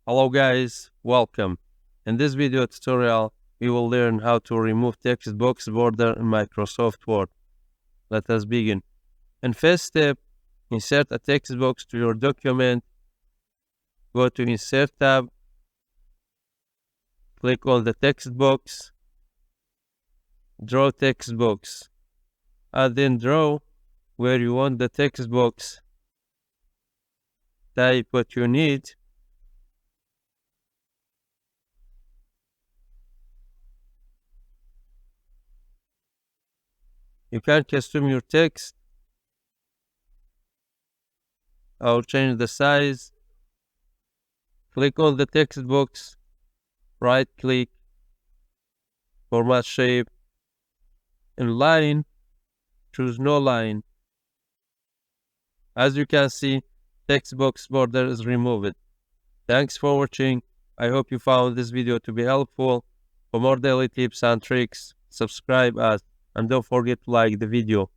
Hello guys, welcome. In this video tutorial, we will learn how to remove text box border in Microsoft Word. Let us begin. In first step, insert a text box to your document. Go to Insert tab, click on the text box, draw text box, and then draw where you want the text box. Type what you need. You can custom your text or change the size. Click on the text box, right click, format shape. In line, choose no line. As you can see, text box border is removed. Thanks for watching. I hope you found this video to be helpful. For more daily tips and tricks, subscribe us and don't forget to like the video.